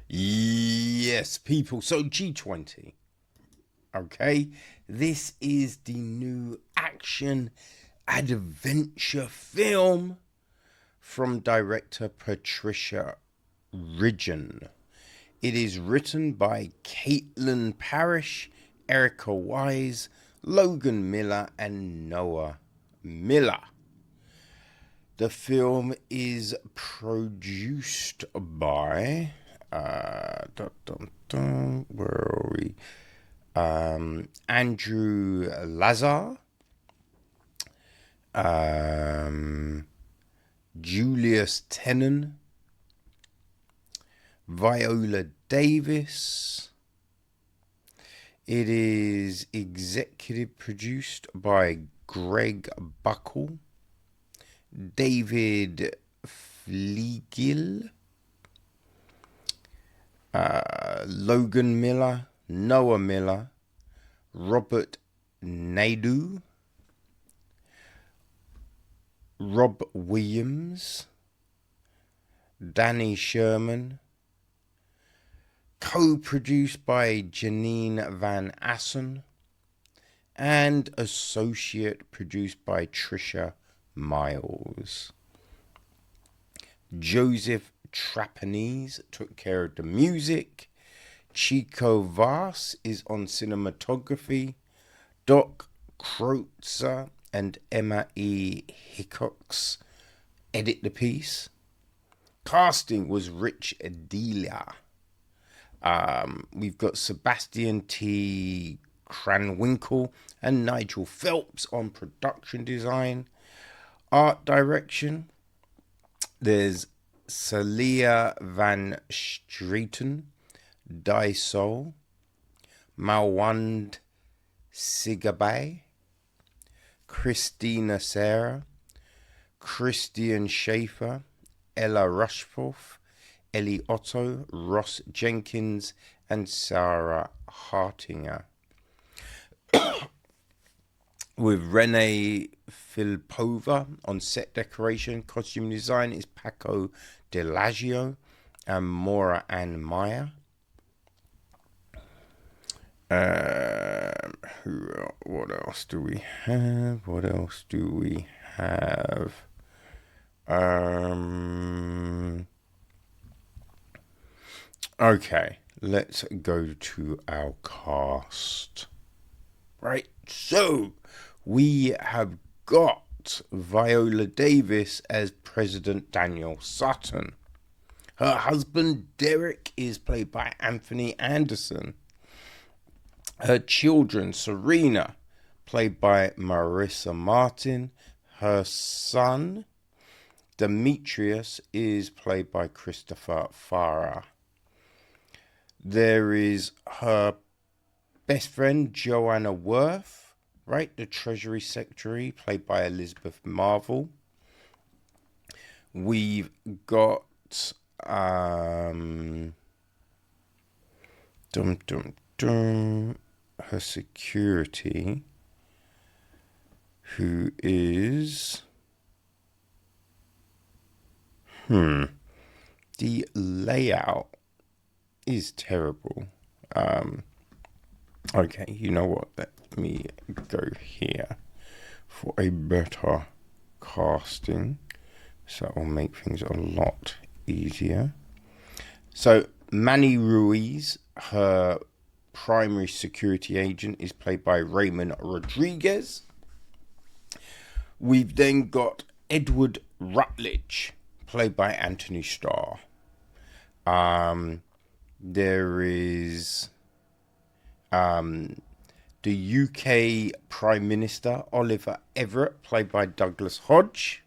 Yes, people. So G20. Okay. This is the new action adventure film from director Patricia Riggen. It is written by Caitlin Parrish, Erica Weiss, Logan Miller, and Noah Miller. The film is produced by where are we? Andrew Lazar, Julius Tennant, Viola Davis. It is executive produced by Greg Buckle, David Fleagill, Logan Miller, Noah Miller, Robert Naidoo, Rob Williams, Danny Sherman, co-produced by Janine Van Assen, and associate produced by Trisha Miles. Joseph Trapanese took care of the music. Chico Vaz is on cinematography. Doc Kreutzer and Emma E. Hickox edit the piece. Casting was Rich Delia. We've got Sebastian T. Cranwinkle and Nigel Phelps on production design. Art direction, there's Celia Van Streeten, Dysol, Malwand Sigabay, Christina Sarah, Christian Schaefer, Ella Rushforth, Ellie Otto, Ross Jenkins, and Sarah Hartinger. With Renee Filipova on set decoration. Costume design is Paco Delagio and Maura Ann Meyer. What else do we have? Okay, let's go to our cast. Right, so we have got Viola Davis as President Danielle Sutton. Her husband Derek is played by Anthony Anderson. Her children, Serena, played by Marsai Martin. Her son, Demetrius, is played by Christopher Farrar. There is her best friend, Joanna Worth, right? The Treasury Secretary, played by Elizabeth Marvel. We've got her security, who is the layout is terrible. Okay, you know what? Let me go here for a better casting. So that will make things a lot easier. So Manny Ruiz, her primary security agent, is played by Raymond Rodriguez. We've then got Edward Rutledge, played by Anthony Starr. There is the UK Prime Minister, Oliver Everett, played by Douglas Hodge.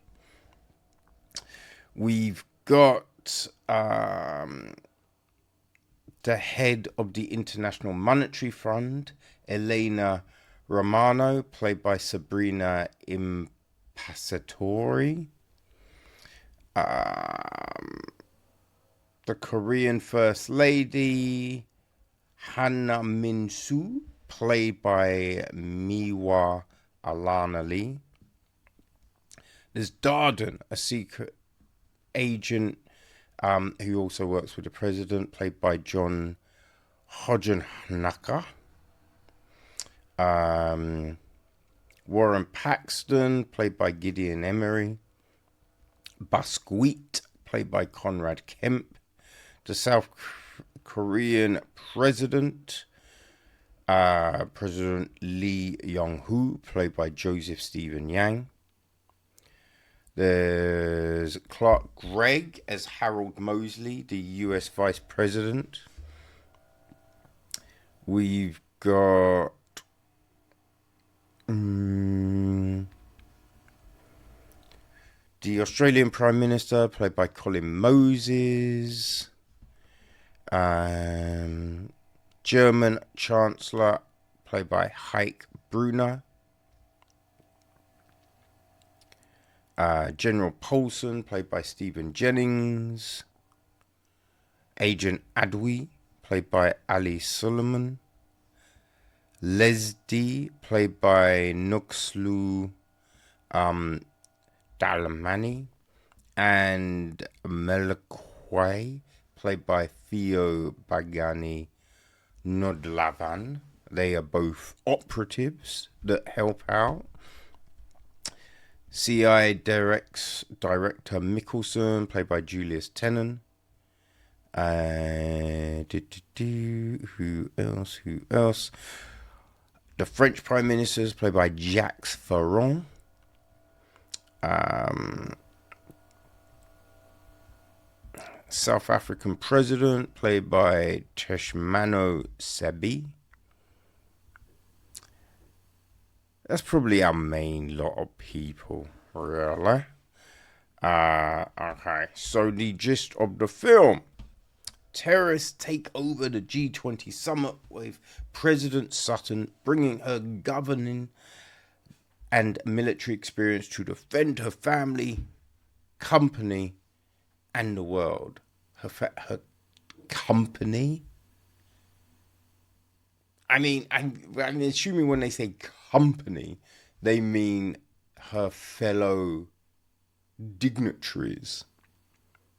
We've got the head of the International Monetary Fund, Elena Romano, played by Sabrina Impassatori. The Korean First Lady, Hannah Min-soo, played by Miwa Alana Lee. There's Darden, a secret agent who also works with the president, played by John Hodge. Warren Paxton, played by Gideon Emery. Busquet, played by Conrad Kemp. The South Korean president, President Lee Yong-hoo, played by Joseph Stephen Yang. There's Clark Gregg as Harold Mosley, the US Vice President. We've got the Australian Prime Minister, played by Colin Moses. German Chancellor, played by Heike Brunner. General Paulson, played by Stephen Jennings. Agent Adwi, played by Ali Suleiman. Lesdi, played by Nuxlu Dalamani. And Melakwai, played by Theo Bagani Nodlavan. They are both operatives that help out. CI Director Mickelson, played by Julius Tennant. Who else? The French Prime Minister is played by Jacques Farrar. South African President, played by Teshmano Sebi. That's probably our main lot of people, really. Okay, so the gist of the film. Terrorists take over the G20 Summit with President Sutton bringing her governing and military experience to defend her family, company, and the world. Her company? I'm assuming when they say company, they mean her fellow dignitaries.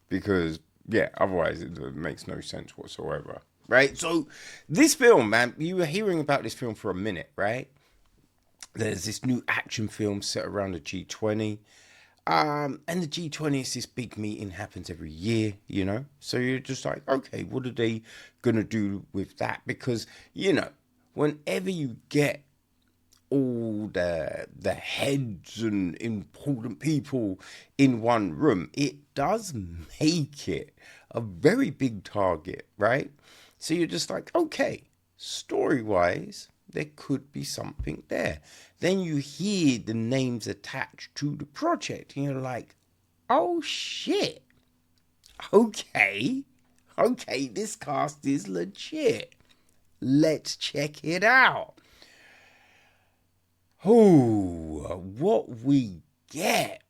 Because, yeah, otherwise it makes no sense whatsoever. Right? So, this film, man, you were hearing about this film for a minute, right? There's this new action film set around the G20. And the G20 is this big meeting, happens every year, you know? So you're just like, okay, what are they going to do with that? Because, you know, whenever you get all the heads and important people in one room, it does make it a very big target, right? So you're just like, okay, story-wise, there could be something there. Then you hear the names attached to the project, and you're like, oh shit. Okay, this cast is legit. Let's check it out. Oh, what we get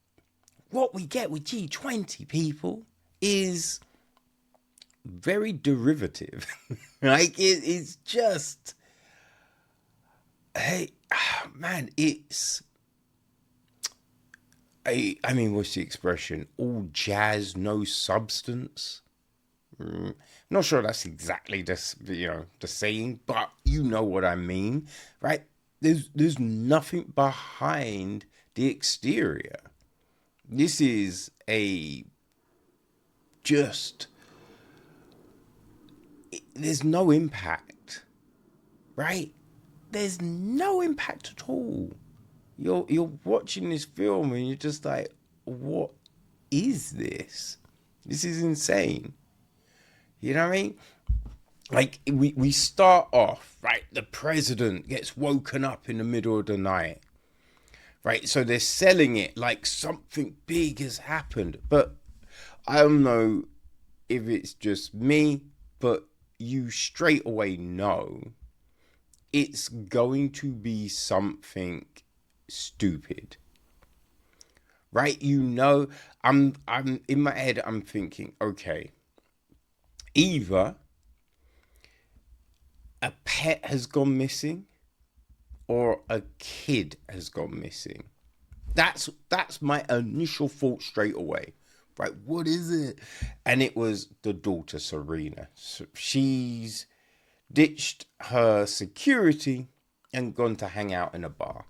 with G20, people, is very derivative. Like, it's just... Hey, man, it's... I mean, what's the expression? All jazz, no substance. Not sure that's exactly the saying, but you know what I mean, right? There's nothing behind the exterior. This is there's no impact, right? There's no impact at all. You're watching this film and you're just like, what is this? This is insane. You know what I mean? Like, we start off, right? The president gets woken up in the middle of the night, right? So they're selling it like something big has happened. But I don't know if it's just me, but you straight away know it's going to be something stupid, right? You know, I'm in my head, I'm thinking, okay, either a pet has gone missing or a kid has gone missing. That's my initial thought straight away. right? What is it? And it was the daughter, Serena. So she's ditched her security and gone to hang out in a bar.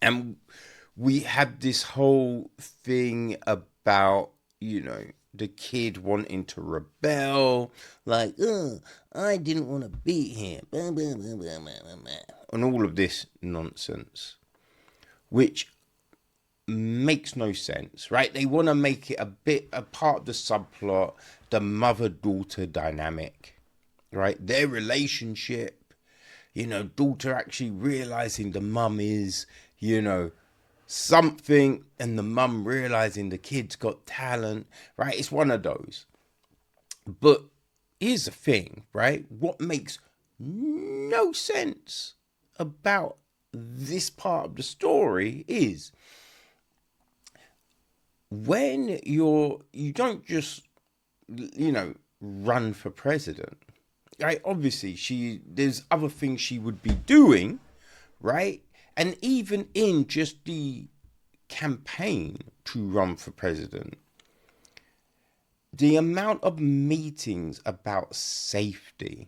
And we had this whole thing about, the kid wanting to rebel, like, I didn't want to beat him, and all of this nonsense, which makes no sense, right? They want to make it a part of the subplot, the mother-daughter dynamic, right? Their relationship, daughter actually realizing the mum is, something, and the mum realizing the kid's got talent, right? It's one of those. But here's the thing, right? What makes no sense about this part of the story is when you don't just, run for president, right? Obviously, there's other things she would be doing, right? And even in just the campaign to run for president, the amount of meetings about safety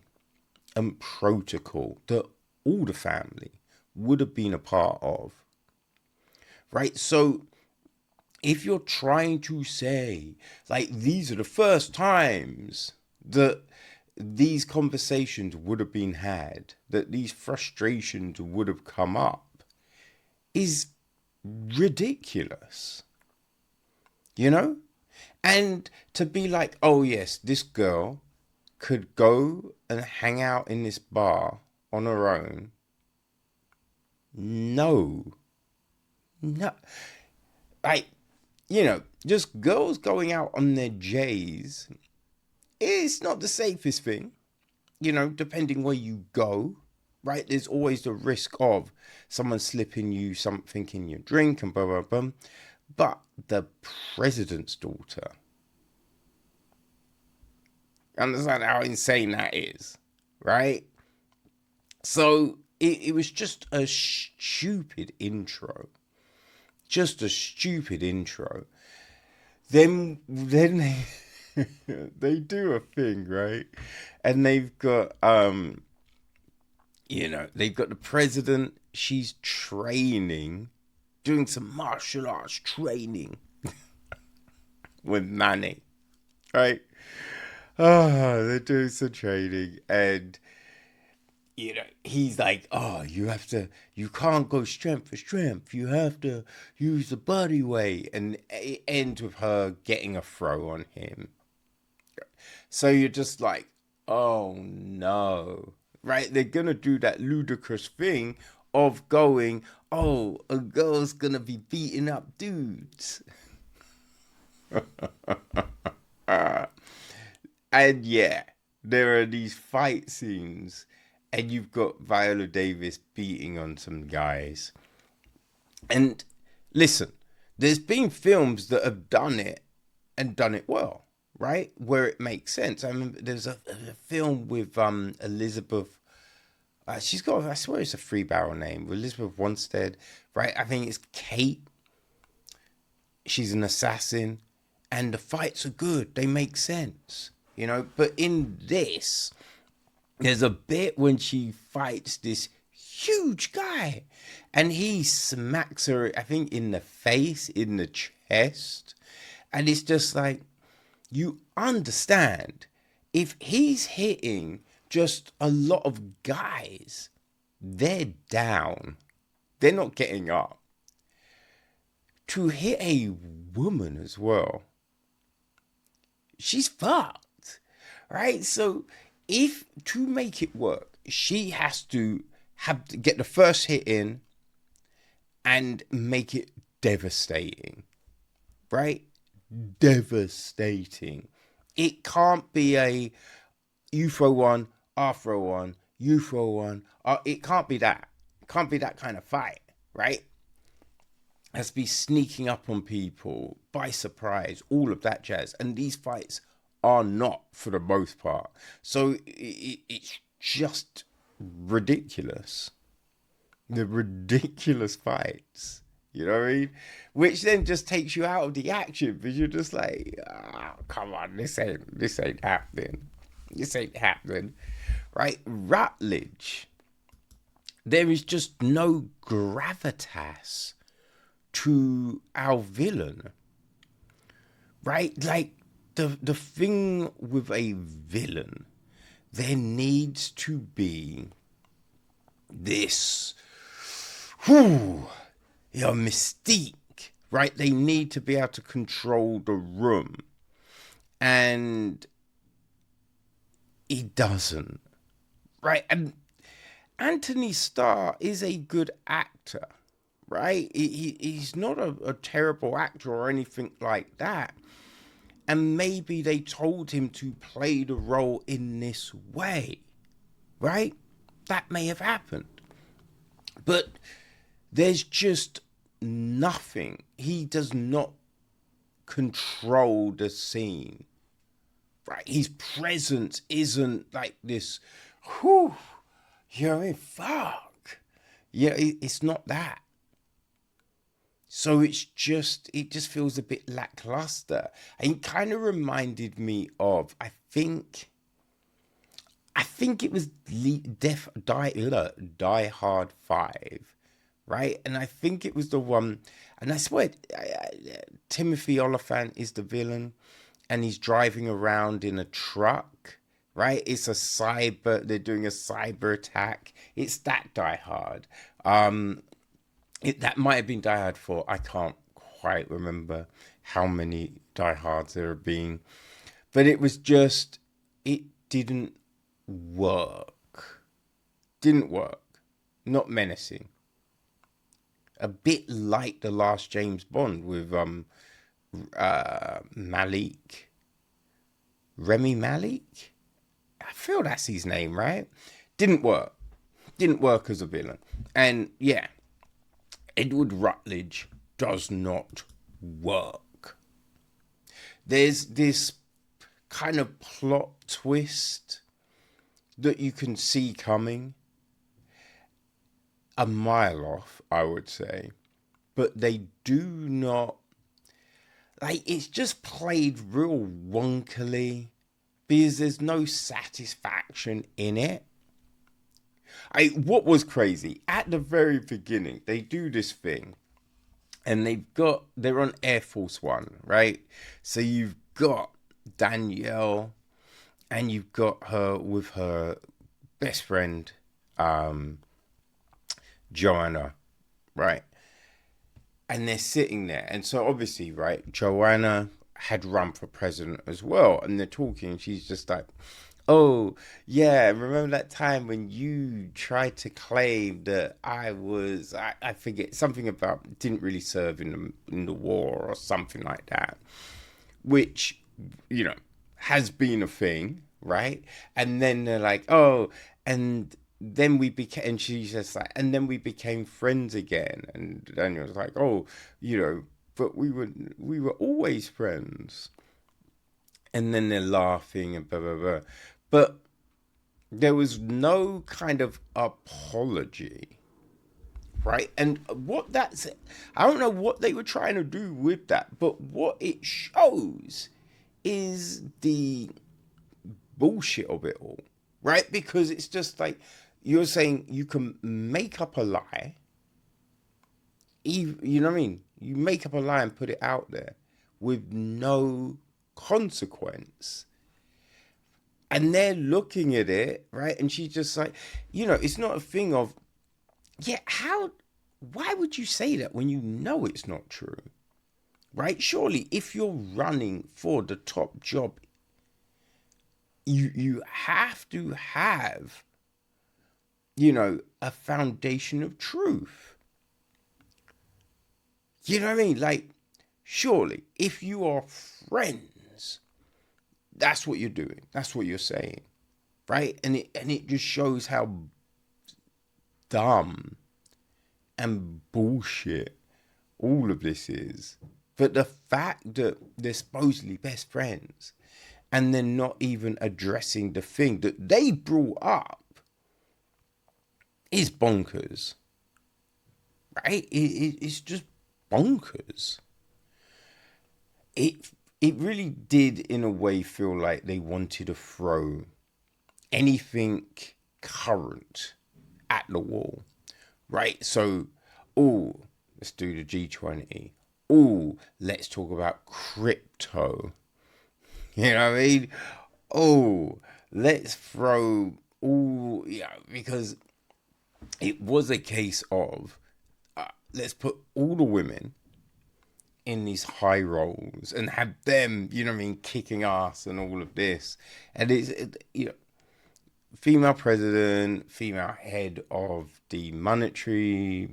and protocol that all the family would have been a part of, right? So if you're trying to say, like, these are the first times that these conversations would have been had, that these frustrations would have come up, is ridiculous, and to be like, oh yes, this girl could go and hang out in this bar on her own. No, like, just girls going out on their J's, it's not the safest thing, depending where you go. Right, there's always the risk of someone slipping you something in your drink and blah, blah, blah. But the president's daughter, understand how insane that is, right? So it was just a stupid intro. Then they, they do a thing, right? And they've got, they've got the president, she's training, doing some martial arts training with Manny, right? Oh, they're doing some training, and, he's like, oh, you can't go strength for strength, you have to use the body weight, and it ends with her getting a throw on him. So you're just like, oh no. Right, they're gonna do that ludicrous thing of going, oh, a girl's gonna be beating up dudes. And yeah, there are these fight scenes, and you've got Viola Davis beating on some guys. And listen, there's been films that have done it and done it well, right? Where it makes sense. I remember there's a film with Elizabeth. She's got, I swear it's a three-barrel name, Elizabeth Wanstead, right? I think it's Kate. She's an assassin, and the fights are good. They make sense, But in this, there's a bit when she fights this huge guy, and he smacks her, I think, in the face, in the chest, and it's just like, you understand, if he's hitting just a lot of guys, they're down. They're not getting up. To hit a woman as well, she's fucked, right? So if to make it work, she has to get the first hit in and make it devastating, right? Devastating. It can't be a you throw one, I throw one, you throw one. It can't be that. It can't be that kind of fight, right? It has to be sneaking up on people by surprise, all of that jazz. And these fights are not, for the most part. So it's just ridiculous. The ridiculous fights You know what I mean? Which then just takes you out of the action because you're just like, oh, come on, this ain't happening. This ain't happening. Right? Rutledge. There is just no gravitas to our villain. Right? Like the thing with a villain, there needs to be this mystique, right? They need to be able to control the room. And he doesn't. Right? And Anthony Starr is a good actor, right? He's not a terrible actor or anything like that. And maybe they told him to play the role in this way, right? That may have happened. But there's just nothing. He does not control the scene, right? His presence isn't like this, you know what I mean? Fuck. Yeah, it's not that. So it just feels a bit lackluster. And it kind of reminded me of, I think it was Die Hard 5, right? And I think it was the one, and I swear, Timothy Oliphant is the villain, and he's driving around in a truck, right? It's they're doing a cyber attack. It's that Die Hard. That might have been Die Hard 4. I can't quite remember how many Die Hards there have been. But it was just, it didn't work. Didn't work. Not menacing. A bit like the last James Bond with Malik. Remy Malik? I feel that's his name, right? Didn't work. Didn't work as a villain. And yeah, Edward Rutledge does not work. There's this kind of plot twist that you can see coming a mile off, I would say. But they do not, like, it's just played real wonkily because there's no satisfaction in it. What was crazy, at the very beginning, they do this thing and they're on Air Force One, right? So you've got Danielle and you've got her with her best friend, Joanna, right? And they're sitting there. And so obviously, right, Joanna had run for president as well. And they're talking. She's just like, oh, yeah, remember that time when you tried to claim that I forget, something about didn't really serve in the war or something like that, which, you know, has been a thing, right? And then they're like, oh, and then we became, and she's just like, and then we became friends again. And Daniel was like, oh, you know, but we were always friends. And then they're laughing and blah, blah, blah. But there was no kind of apology, right? And I don't know what they were trying to do with that, but what it shows is the bullshit of it all, right? Because it's just like, you're saying you can make up a lie, you know what I mean? You make up a lie and put it out there with no consequence. And they're looking at it, right? And she's just like, you know, it's not a thing of, yeah, why would you say that when you know it's not true? Right? Surely, if you're running for the top job, you have to have, you know, a foundation of truth. You know what I mean? Like, surely, if you are friends, that's what you're doing. That's what you're saying, right? And it just shows how dumb and bullshit all of this is. But the fact that they're supposedly best friends and they're not even addressing the thing that they brought up is bonkers, right? It's just bonkers. It really did, in a way, feel like they wanted to throw anything current at the wall, right? So, let's do the G20. Let's talk about crypto. You know what I mean? Let's throw because it was a case of let's put all the women in these high roles and have them, you know what I mean, kicking ass and all of this. And it's, female president, female head of the monetary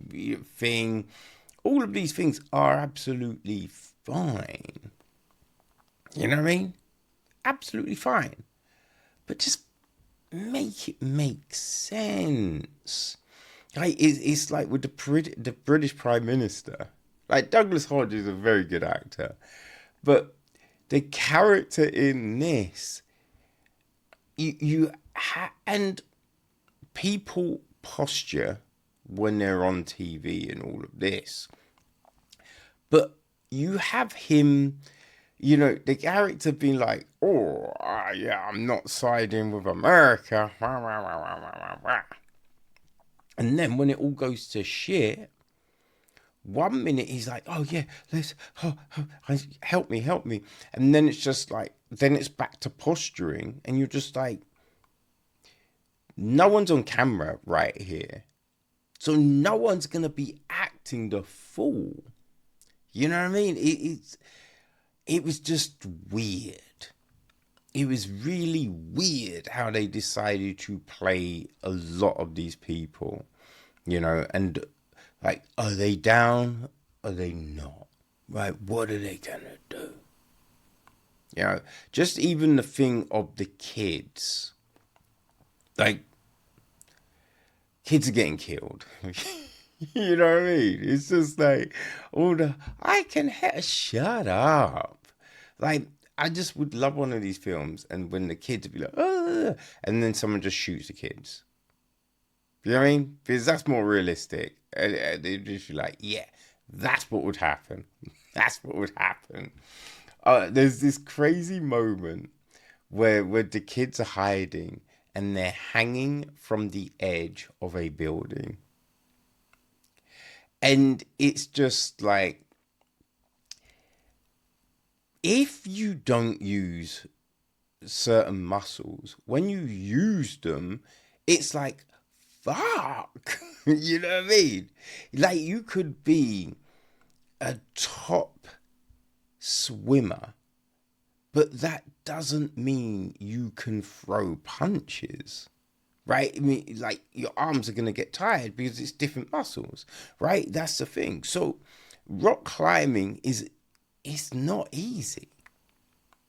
thing. All of these things are absolutely fine. You know what I mean? Absolutely fine. But just make it make sense. Like, it's like with the British Prime Minister. Like, Douglas Hodge is a very good actor. But the character in this, and people posture when they're on TV and all of this. But you have him, the character being like, I'm not siding with America. And then when it all goes to shit, 1 minute he's like, let's help me. And then it's just like, then it's back to posturing. And you're just like, no one's on camera right here. So no one's going to be acting the fool. You know what I mean? It was just weird. It was really weird how they decided to play a lot of these people, and like, are they down? Are they not? Right? What are they going to do? Just even the thing of the kids. Like, kids are getting killed. You know what I mean? It's just like, shut up. Like, I just would love one of these films, and when the kids would be like, and then someone just shoots the kids. You know what I mean? Because that's more realistic. And they'd just be like, yeah, that's what would happen. That's what would happen. There's this crazy moment where the kids are hiding and they're hanging from the edge of a building. And it's just like, if you don't use certain muscles, when you use them, it's like, fuck. You know what I mean? Like, you could be a top swimmer, but that doesn't mean you can throw punches. Right? I mean, like, your arms are going to get tired because it's different muscles, right? That's the thing. So rock climbing it's not easy.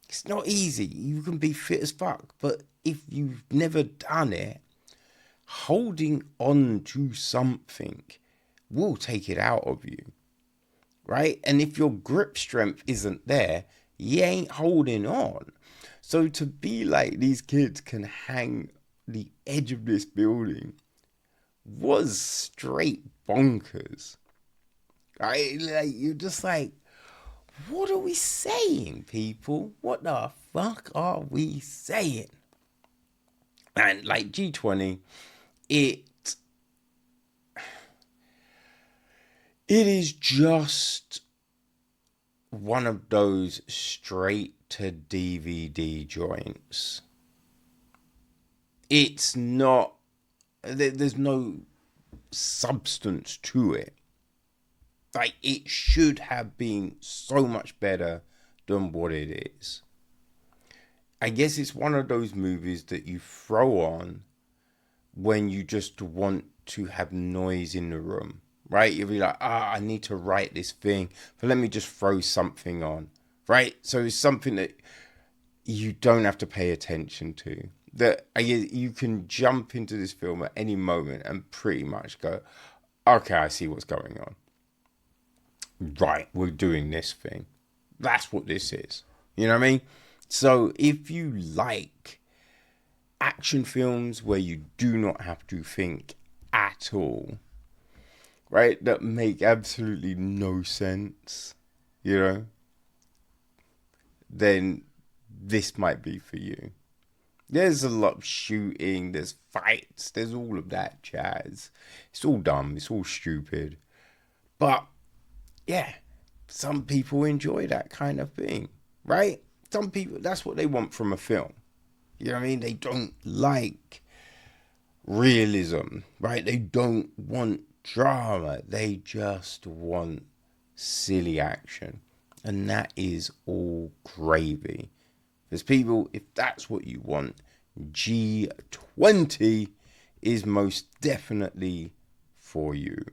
It's not easy. You can be fit as fuck, but if you've never done it, holding on to something will take it out of you, right? And if your grip strength isn't there, you ain't holding on. So to be like, these kids can hang the edge of this building was straight bonkers. Right? Like, you're just like, what are we saying, people? What the fuck are we saying? And like, G20, it is just one of those straight to DVD joints. It's not, there's no substance to it. Like, it should have been so much better than what it is. I guess it's one of those movies that you throw on when you just want to have noise in the room, right? You'll be like, I need to write this thing, but let me just throw something on, right? So it's something that you don't have to pay attention to. That you can jump into this film at any moment and pretty much go, okay, I see what's going on. Right, we're doing this thing. That's what this is. You know what I mean? So if you like action films where you do not have to think at all, right, that make absolutely no sense, you know, then this might be for you. There's a lot of shooting, there's fights, there's all of that jazz. It's all dumb, it's all stupid. But, yeah, some people enjoy that kind of thing, right? Some people, that's what they want from a film. You know what I mean? They don't like realism, right? They don't want drama. They just want silly action. And that is all gravy. Because people, if that's what you want, G20 is most definitely for you.